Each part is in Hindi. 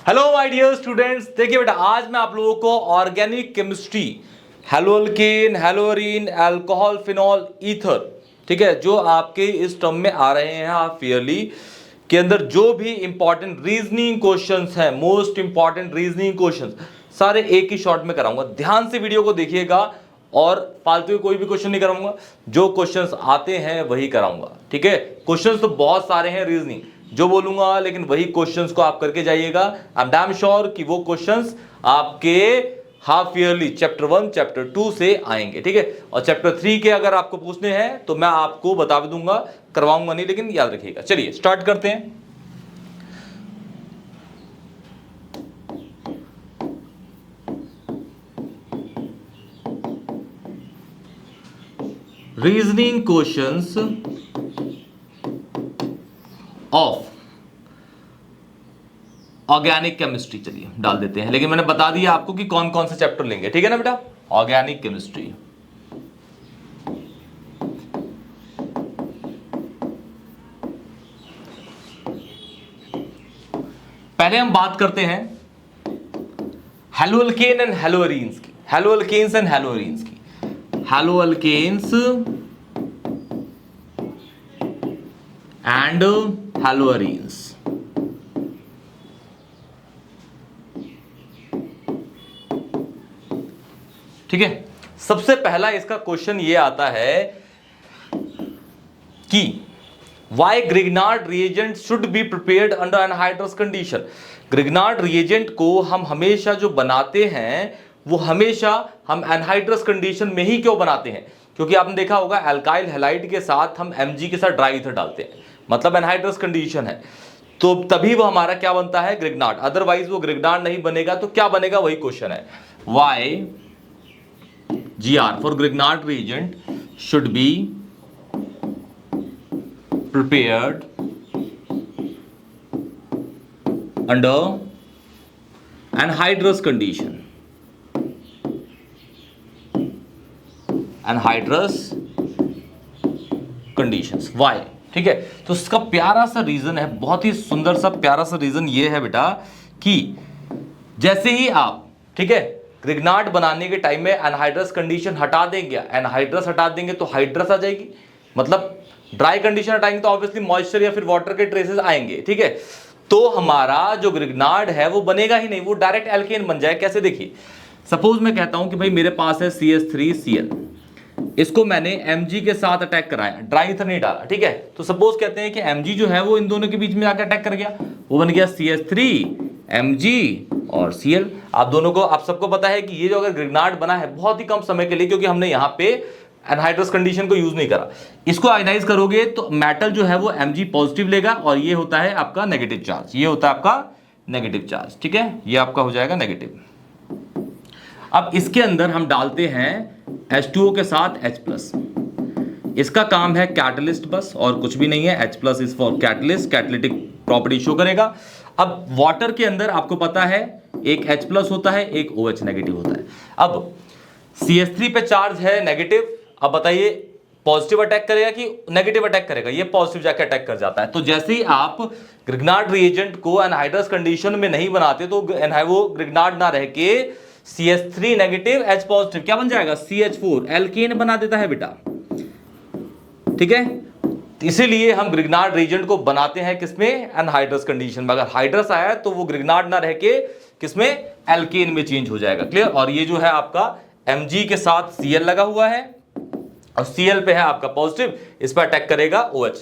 हेलो माय डियर स्टूडेंट्स, देखिए बेटा आज मैं आप लोगों को organic chemistry, haloalkane, haloarene, alcohol, phenol, ether, ठीक है, जो आपके इस टर्म में आ रहे हैं हाफ ईयरली के अंदर जो भी इंपॉर्टेंट रीजनिंग क्वेश्चंस हैं, मोस्ट इंपॉर्टेंट रीजनिंग क्वेश्चंस सारे एक ही शॉट में कराऊंगा। ध्यान से वीडियो को देखिएगा और फालतू कोई भी क्वेश्चन नहीं कराऊंगा, जो क्वेश्चंस आते हैं वही कराऊंगा। ठीक है, क्वेश्चंस तो बहुत सारे हैं रीजनिंग जो बोलूंगा, लेकिन वही क्वेश्चंस को आप करके जाइएगा। आई एम डैम श्योर कि वो क्वेश्चंस आपके हाफ ईयरली चैप्टर 1 चैप्टर 2 से आएंगे। ठीक है, और चैप्टर 3 के अगर आपको पूछने हैं तो मैं आपको बता दूंगा, करवाऊंगा नहीं, लेकिन याद रखिएगा। चलिए स्टार्ट करते हैं। Reasoning questions of organic chemistry, चलिए डाल देते हैं, लेकिन मैंने बता दिया आपको कि कौन कौन से चैप्टर लेंगे। ठीक है ना बेटा, ऑर्गेनिक केमिस्ट्री। पहले हम बात करते हैं हेलोअल्केन एंड हेलोअरीन्स की, हेलोअल्केन्स एंड हेलोअरीन्स की। हेलोअल्केन्स एंड हेलोअरीन्स। ठीक है, सबसे पहला इसका क्वेश्चन ये आता है कि why Grignard reagent should be prepared under anhydrous condition. Grignard reagent को हम हमेशा जो बनाते हैं वो हमेशा हम एनहाइड्रस कंडीशन में ही क्यों बनाते हैं? क्योंकि आपने देखा होगा एल्काइल हैलाइड के साथ हम Mg के साथ ड्राई ईथर डालते हैं, मतलब एनहाइड्रस कंडीशन है, तो तभी वो हमारा क्या बनता है? ग्रिग्नार्ड। अदरवाइज वो ग्रिग्नार्ड नहीं बनेगा तो क्या बनेगा? वही क्वेश्चन है, Y Gr for Grignard reagent should be prepared under anhydrous condition. Anhydrous conditions. Why? ठीक है, तो इसका प्यारा सा रीजन है, बहुत ही सुंदर सा प्यारा सा रीजन ये है बेटा कि जैसे ही आप, ठीक है, ग्रिग्नार्ड बनाने के टाइम में एनहाइड्रस कंडीशन हटा देंगे, एनहाइड्रस हटा देंगे तो हाइड्रस आ जाएगी, मतलब ड्राई कंडीशन हटाएंगे तो ऑब्वियसली मॉइस्चर या फिर वाटर के ट्रेसेस आएंगे। ठीक है, तो हमारा जो ग्रिग्नार्ड है वो बनेगा ही नहीं, वो डायरेक्ट एल्केन बन जाए। कैसे? देखिए, सपोज मैं कहता हूं कि भाई मेरे पास है CH3Cl, इसको मैंने Mg के साथ अटैक कराया, ड्राई ईथर नहीं डाला। ठीक है, तो सपोज कहते हैं कि Mg जो है वो इन दोनों के बीच में जाकर अटैक कर गया, वो बन गया CH3 Mg और Cl। आप दोनों को, आप सबको पता है कि ये जो अगर ग्रिग्नार्ड बना है बहुत ही कम समय के लिए, क्योंकि हमने यहाँ पे एनहाइड्रस कंडीशन को यूज नहीं करा। इसको आयनाइज करोगे तो मेटल जो है वो Mg पॉजिटिव लेगा और ये होता है आपका नेगेटिव चार्ज, ये होता है आपका नेगेटिव चार्ज। ठीक है, ये आपका हो जाएगा नेगेटिव। अब इसके अंदर हम डालते हैं H2O के साथ H+। इसका काम है कैटलिस्ट बस, और कुछ भी नहीं है। H+ is for catalyst, catalytic property show करेगा। अब वाटर के अंदर आपको पता है एक H+ होता है, एक OH नेगेटिव होता है। अब CH3 पे चार्ज है नेगेटिव, अब बताइए पॉजिटिव अटैक करेगा कि नेगेटिव अटैक करेगा? ये पॉजिटिव जाके अटैक कर जाता है। तो जैसे ही आप ग्रिग्नार्ड रिएजेंट को एनहाइड्रस कंडीशन में नहीं बनाते तो वो ग्रिग्नार्ड ना रह के CH3 नेगेटिव H पॉजिटिव क्या बन जाएगा? CH4 एल्केन बना देता है बेटा। ठीक है, इसीलिए हम ग्रिग्नार्ड रिएजेंट को बनाते हैं किसमें? एनहाइड्रस कंडीशन में। अगर हाइड्रस आया तो वो ग्रिग्नार्ड ना रह के किसमें? एल्केन में चेंज हो जाएगा। क्लियर? और ये जो है आपका Mg के साथ Cl लगा हुआ है और Cl पे है आपका पॉजिटिव, इस पर अटैक करेगा OH,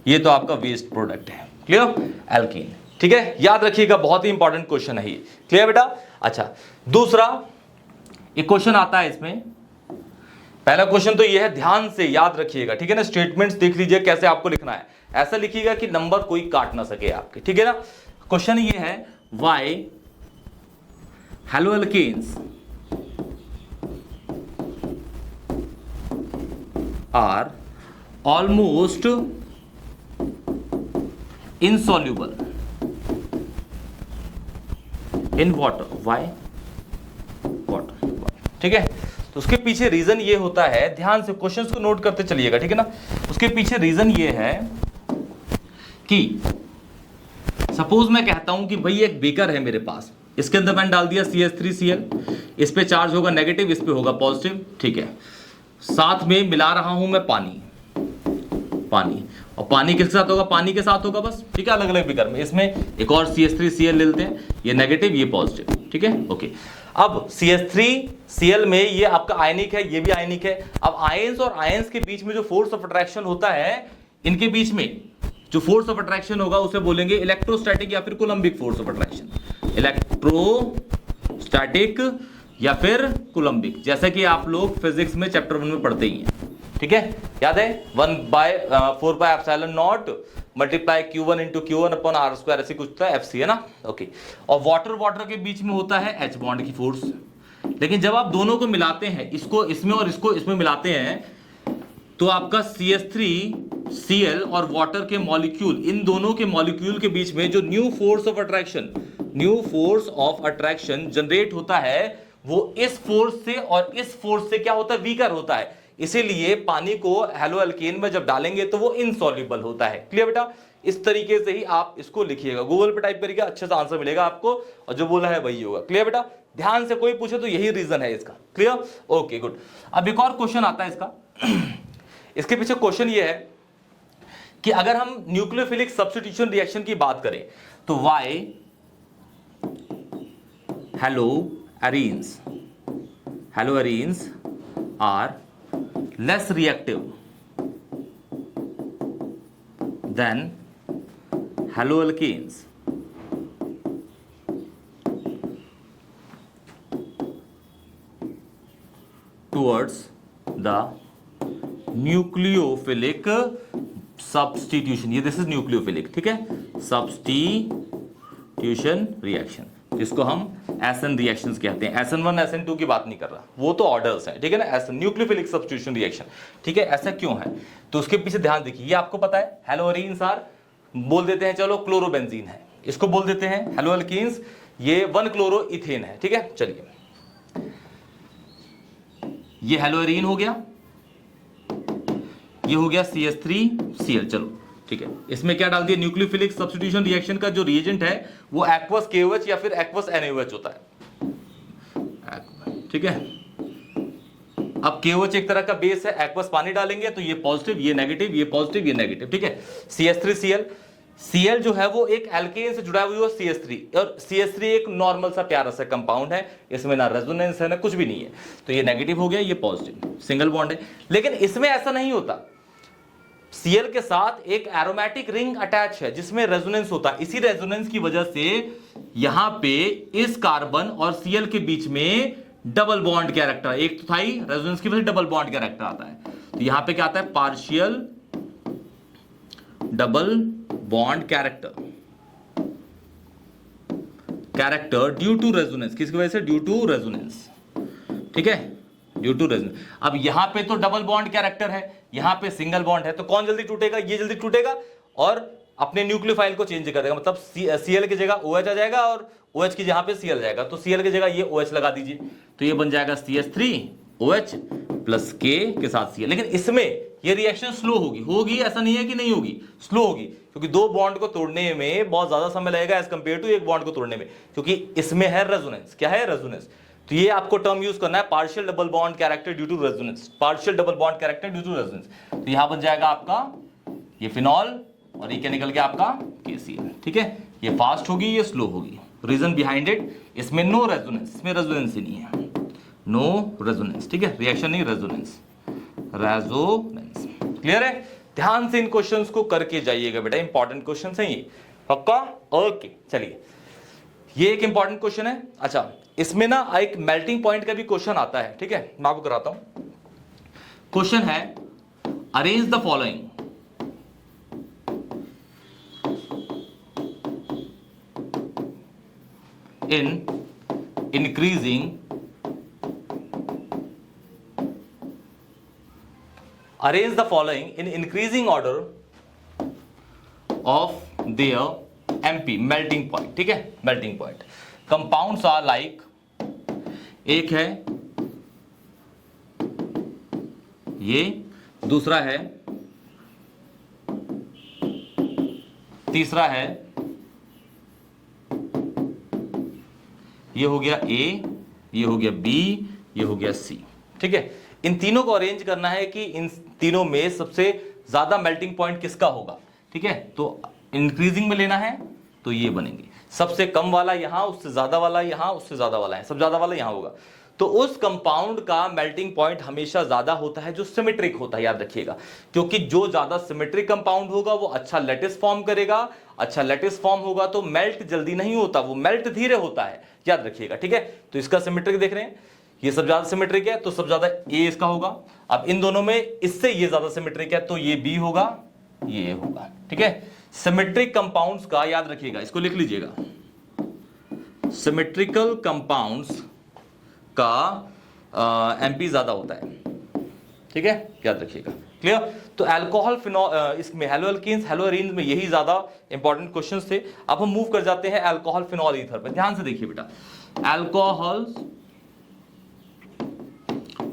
ये तो आपका वेस्ट प्रोडक्ट है। क्लियर? एल्कीन। ठीक है, याद रखिएगा, बहुत ही इंपॉर्टेंट क्वेश्चन है ये। क्लियर बेटा? अच्छा, दूसरा एक क्वेश्चन आता है इसमें। पहला क्वेश्चन तो ये है, ध्यान से याद रखिएगा। ठीक है ना, स्टेटमेंट्स देख लीजिए कैसे आपको लिखना है, ऐसा लिखिएगा कि नंबर कोई काट ना सके आपके। ठीक है ना, क्वेश्चन ये है, why हेलोअल्केन्स are almost insoluble in water. Why? Water. ठीक है, तो उसके पीछे रीजन ये होता है, ध्यान से क्वेश्चंस को नोट करते चलिएगा। ठीक है ना, उसके पीछे रीजन ये है कि सपोज मैं कहता हूं कि भाई एक बीकर है मेरे पास, इसके अंदर मैंने डाल दिया CH3Cl, इस पे चार्ज होगा नेगेटिव, इस पे होगा पॉजिटिव, ठीक है। साथ में मिला रहा हूं मैं पानी, और पानी किसके साथ होगा, पानी के साथ होगा बस, ठीक है, अलग अलग बीकर में। इसमें एक और CH3Cl ले लेते हैं, ये नेगेटिव ये पॉजिटिव, ठीक है, ओके। अब CH3Cl में ये आपका आयनिक है, ये भी आयनिक है। अब आयंस और आयंस के बीच में जो फोर्स ऑफ अट्रैक्शन होता है, इनके बीच में जो फोर्स ऑफ अट्रैक्शन होगा उसे बोलेंगे इलेक्ट्रोस्टैटिक या फिर Coulombic force of attraction, electrostatic या फिर कूलम्बिक, जैसा कि आप लोग फिजिक्स में चैप्टर 1 में पढ़ते ही हैं, ठीक है, याद है 1/4πε0 multiply Q1 into Q1 upon R², ऐसे कुछ था, FC है ना, ओके। और वाटर के बीच में होता है H बॉन्ड की फोर्स। लेकिन जब आप दोनों को मिलाते हैं, इसको इसमें और इसको इसमें मिलाते हैं, तो आपका CH3Cl और वाटर के मॉलिक्यूल, इन दोनों के मॉलिक्यूल के बीच में जो new force of attraction generate होता है, वो इस फोर्स से और इस फोर्स से क्या होता है, वीकर होता है। इसीलिए पानी को हेलो अल्केन में जब डालेंगे तो वो इनसॉल्युबल होता है। क्लियर बेटा, इस तरीके से ही आप इसको लिखिएगा, गूगल पे टाइप करिएगा, अच्छे से आंसर मिलेगा आपको, और जो बोला है वही होगा। क्लियर बेटा, ध्यान से कोई पूछे तो यही रीजन है इसका। Clear, okay good. अब एक और क्वेश्चन आता है इसका इसके पीछे क्वेश्चन ये है कि अगर हम न्यूक्लियोफिलिक सब्स्टिट्यूशन रिएक्शन की बात करें तो why haloarenes are less reactive than haloalkanes towards the nucleophilic substitution, ये दिस इज न्यूक्लियोफिलिक, ठीक है, सब्स्टिट्यूशन रिएक्शन, जिसको हम SN रिएक्शंस कहते हैं। SN1 SN2 की बात नहीं कर रहा, वो तो ऑर्डर्स हैं, ठीक है ना। SN न्यूक्लियोफिलिक सब्स्टिट्यूशन रिएक्शन, ठीक है, ऐसा क्यों है तो उसके पीछे ध्यान देखिए। ये आपको पता है हेलोअरीन्स आर, बोल देते हैं चलो क्लोरोबेंजीन है, इसको बोल देते हैं हेलोअल्कीन्स, ये 1 क्लोरोइथेन है, ठीक है। चलिए ये हेलोअरीन हो गया, ये हो गया CH3Cl, चलो ठीक है। इसमें क्या डाल दिया, न्यूक्लियोफिलिक सब्स्टिट्यूशन रिएक्शन का जो रिएजेंट है वो एक्वस KOH या फिर एक्वस NaOH होता है, ठीक है। अब KOH एक तरह का बेस है, एक्वस पानी डालेंगे तो ये पॉजिटिव, ये नेगेटिव, ये पॉजिटिव, ये नेगेटिव, ठीक है। CH3Cl, Cl जो है वो एक एल्केन से जुड़ा हुआ है CH3, और CH3 एक नॉर्मल सा प्यारा सा कंपाउंड है, इसमें ना रेजोनेंस है ना कुछ भी नहीं है, तो ये नेगेटिव हो गया, ये पॉजिटिव, सिंगल बॉन्ड है। लेकिन इसमें ऐसा नहीं होता, Cl के साथ एक एरोमेटिक रिंग अटैच है जिसमें रेजोनेंस होता है। इसी रेजोनेंस की वजह से यहां पे इस कार्बन और Cl के बीच में डबल बॉन्ड कैरेक्टर, एक तो था ही रेजोनेंस की वजह से डबल बॉन्ड कैरेक्टर आता है, तो यहां पे क्या आता है, partial double bond character due to resonance, किसकी वजह से, ड्यू टू रेजोनेंस, ठीक है, ड्यू टू रेजोनेंस। अब यहां पे तो डबल बॉन्ड कैरेक्टर है, यहां पे सिंगल बॉन्ड है, तो कौन जल्दी टूटेगा, ये जल्दी टूटेगा और अपने न्यूक्लियोफाइल को चेंज कर देगा, मतलब Cl की जगह OH आ जाएगा और OH की जगह पे Cl जाएगा, तो Cl की जगह ये OH लगा दीजिए, तो ये बन जाएगा CH3OH प्लस K के साथ Cl। लेकिन इसमें ये रिएक्शन स्लो होगी, ऐसा नहीं है कि नहीं होगी, स्लो होगी, क्योंकि दो बॉन्ड को तोड़ने में बहुत ज्यादा समय लगेगा एज कंपेयर टू एक बॉन्ड को तोड़ने में, क्योंकि इसमें है रेजोनेंस। क्या है, रेजोनेंस। तो ये आपको टर्म यूज करना है, partial double bond character due to resonance, partial double bond character due to resonance. तो यहां बन जाएगा आपका ये फिनॉल और ये क्या निकल गया आपका KCl, ठीक है। ये फास्ट होगी, ये स्लो होगी, रीजन बिहाइंड इट, इसमें नो रेजोनेंस, इसमें रेजोनेंस ही नहीं है, नो रेजोनेंस, ठीक है, रिएक्शन नहीं, रेजोनेंस। क्लियर है, ध्यान से इन क्वेश्चंस को करके जाइएगा बेटा, इंपॉर्टेंट क्वेश्चंस हैं ये, पक्का, ओके। चलिए ये एक इंपॉर्टेंट क्वेश्चन है। अच्छा, इसमें ना एक मेल्टिंग पॉइंट का भी क्वेश्चन आता है, ठीक है, मैं आपको कराता हूं। क्वेश्चन है, arrange the following in increasing arrange the following in increasing order of their MP melting point, ठीक है, melting point compounds are like, एक है ये, दूसरा है, तीसरा है ये हो गया ए, ये हो गया बी, ये हो गया सी। ठीक है, इन तीनों को अरेंज करना है कि इन तीनों में सबसे ज्यादा मेल्टिंग पॉइंट किसका होगा। ठीक है, तो इंक्रीजिंग में लेना है तो ये बनेंगे, सबसे कम वाला यहां, उससे ज्यादा वाला यहां, उससे ज्यादा वाला है, सबसे ज्यादा वाला यहां होगा। तो उस कंपाउंड का मेल्टिंग पॉइंट हमेशा ज्यादा होता है जो सिमेट्रिक होता है, याद रखिएगा, क्योंकि जो ज्यादा सिमेट्रिक कंपाउंड होगा वो अच्छा लैटिस फॉर्म करेगा। अच्छा लैटिस फॉर्म होगा तो मेल्ट जल्दी नहीं होता, वो मेल्ट धीरे होता है, याद रखिएगा। ठीक है, तो इसका सिमेट्रिक देख रहे हैं, ये सब ज्यादा सिमेट्रिक है तो सब ज्यादा ए इसका होगा। अब इन दोनों में इससे ये ज्यादा सिमेट्रिक है तो ये बी होगा, ये होगा। ठीक है, सिमेट्रिक कंपाउंड्स का याद रखिएगा, इसको लिख लीजिएगा, सिमेट्रिकल कंपाउंड्स का एमपी ज्यादा होता है। ठीक है, याद रखिएगा, क्लियर। तो अल्कोहल फिनॉल, इसमें हेलोअल्कीन्स हेलोअरीन्स में यही ज्यादा इंपॉर्टेंट क्वेश्चंस थे। अब हम मूव कर जाते हैं अल्कोहल फिनॉल ईथर पे। ध्यान से देखिए बेटा, alcohols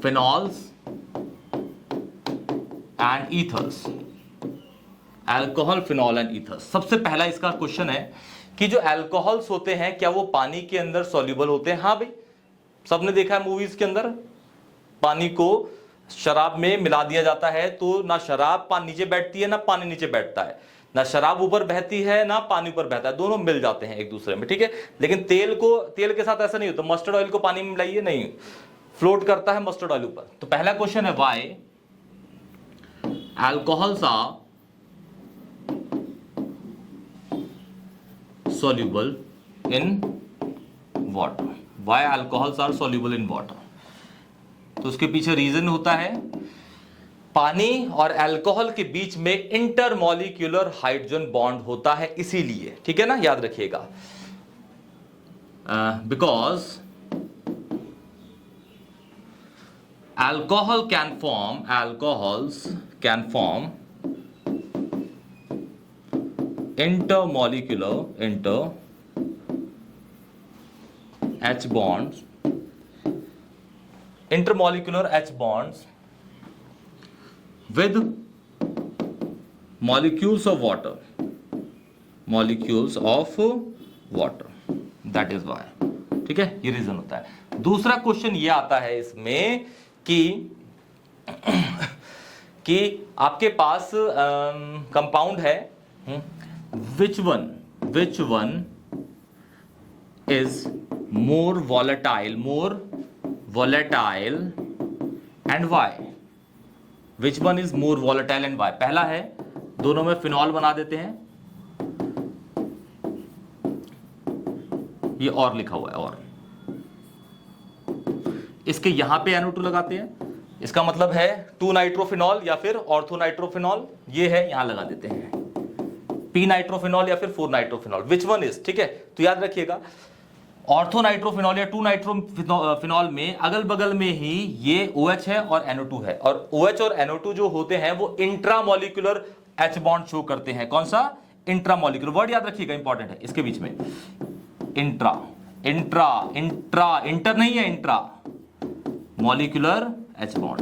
phenols and ethers, alcohol phenol and ethers. सबसे पहला इसका क्वेश्चन है कि जो अल्कोहल्स होते हैं क्या वो पानी के अंदर सॉल्युबल होते हैं? हाँ भाई, सबने देखा है मूवीज के अंदर पानी को शराब में मिला दिया जाता है तो ना शराब पानी नीचे बैठती है ना पानी नीचे बैठता है, ना शराब ऊपर बहती है ना पानी ऊपर बहता है, दोनों मिल जाते हैं एक दूसरे में। ठीक है, लेकिन तेल के साथ ऐसा नहीं होता। मस्टर्ड ऑयल को पानी में मिलाइए, नहीं, फ्लोट करता है मस्टर्ड ऑयल ऊपर। तो पहला क्वेश्चन है why alcohols are soluble in water, why alcohols are soluble in water? तो उसके पीछे रीजन होता है पानी और अल्कोहल के बीच में इंटरमॉलिक्यूलर हाइड्रोजन बॉन्ड होता है, इसीलिए। ठीक है ना, याद रखिएगा, because alcohols can form intermolecular H bonds with molecules of water, that is why। ठीक है, ये रीजन होता है। दूसरा क्वेश्चन ये आता है इसमें कि आपके पास कंपाउंड है, which one is more volatile and why? Which one is more volatile and why? पहला है, दोनों में फिनॉल बना देते हैं, ये और लिखा हुआ है, और इसके यहां पे NO2 लगाते हैं, इसका मतलब है 2 नाइट्रोफिनॉल या फिर ऑर्थो नाइट्रोफिनॉल, ये है, यहां लगा देते हैं पी नाइट्रोफिनॉल या फिर 4 नाइट्रोफिनॉल, विच वन इज। ठीक है, तो याद रखिएगा ऑर्थो नाइट्रोफिनॉल या 2 नाइट्रोफिनॉल में अगल बगल में ही ये OH है और NO2 है, और OH और NO2 जो होते हैं वो इंट्रामोलिकुलर H बॉन्ड शो करते हैं। कौन सा? इंट्रामोलिकुलर, वर्ड याद रखिएगा, इंपॉर्टेंट है। इसके बीच में इंटर नहीं है, intra molecular H bond,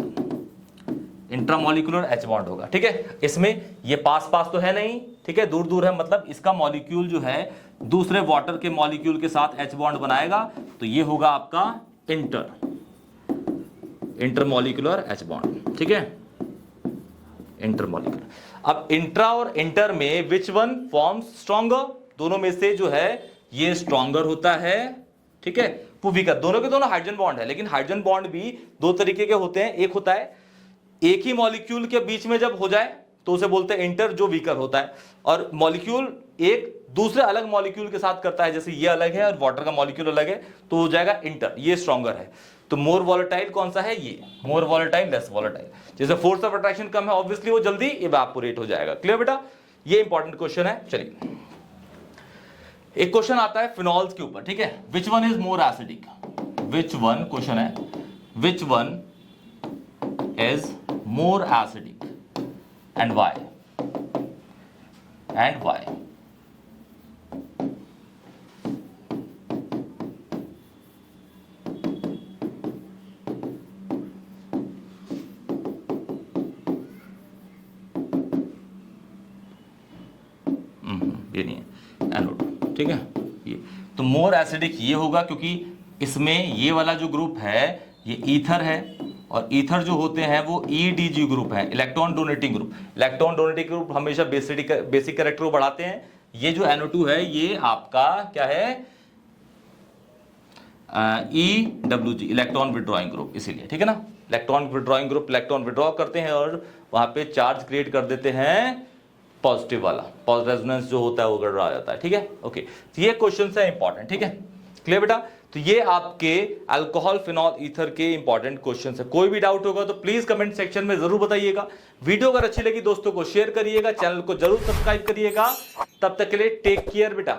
intramolecular H bond होगा। ठीक है, इसमें ये पास तो है नहीं, ठीक है, दूर दूर है, मतलब इसका मॉलिक्यूल जो है दूसरे वाटर के मॉलिक्यूल के साथ H बॉन्ड बनाएगा, तो ये होगा आपका इंटरमोलिकुलर H बॉन्ड। ठीक है, इंटरमोलिकुलर। अब इंट्रा और इंटर में विच वन फॉर्म्स स्ट्रॉन्गर? दोनों में से जो है ये स्ट्रॉन्गर होता है, ठीक है, वो वीकर। दोनों के दोनों हाइड्रोजन बॉन्ड है, लेकिन हाइड्रोजन बॉन्ड भी दो तरीके के होते हैं। एक होता है एक ही मॉलिक्यूल के बीच में जब हो जाए तो उसे बोलते हैं इंटर, जो वीकर होता है, और मॉलिक्यूल एक दूसरे अलग मॉलिक्यूल के साथ करता है, जैसे ये अलग है और वाटर का मॉलिक्यूल अलग है, तो हो जाएगा इंटर, ये स्ट्रॉन्गर है। तो मोर वॉलेटाइल कौन सा है? ये मोर वॉलेटाइल, लेस वॉलेटाइल। जैसे फोर्स ऑफ अट्रैक्शन कम है, ऑब्वियसली वो जल्दी इवेपोरेट हो जाएगा। क्लियर बेटा, ये इंपॉर्टेंट क्वेश्चन है। चलिए एक क्वेश्चन आता है फिनॉल्स के ऊपर, ठीक है, which one is more acidic? Which one, question है which one is more acidic and why? ये नहीं है NO2, ठीक है। ये तो मोर एसिडिक ये होगा क्योंकि इसमें ये वाला जो ग्रुप है ये ईथर है, और ईथर जो होते हैं वो EDG ग्रुप है, electron donating group. Electron donating group हमेशा बेसिक कैरेक्टर को बढ़ाते हैं। ये जो NO2 है ये आपका क्या है, EWG, इलेक्ट्रॉन विड्रॉइंग ग्रुप, इसीलिए ठीक है ना। Electron withdrawing group electron withdraw करते हैं और वहां पे चार्ज क्रिएट कर देते हैं पॉजिटिव वाला, पॉजिटिव रेजोनेंस जो होता है वो गड़बड़ा जाता है, ठीक है। ओके, तो ये क्वेश्चन है इंपॉर्टेंट, ठीक है, क्लियर बेटा। तो ये आपके अल्कोहल, फिनॉल, ईथर के इंपॉर्टेंट क्वेश्चंस है। कोई भी डाउट होगा तो प्लीज कमेंट सेक्शन में जरूर बताइएगा। वीडियो अगर अच्छी लगी दोस्तों को शेयर करिएगा, चैनल को जरूर सब्सक्राइब करिएगा। तब तक के लिए टेक केयर बेटा।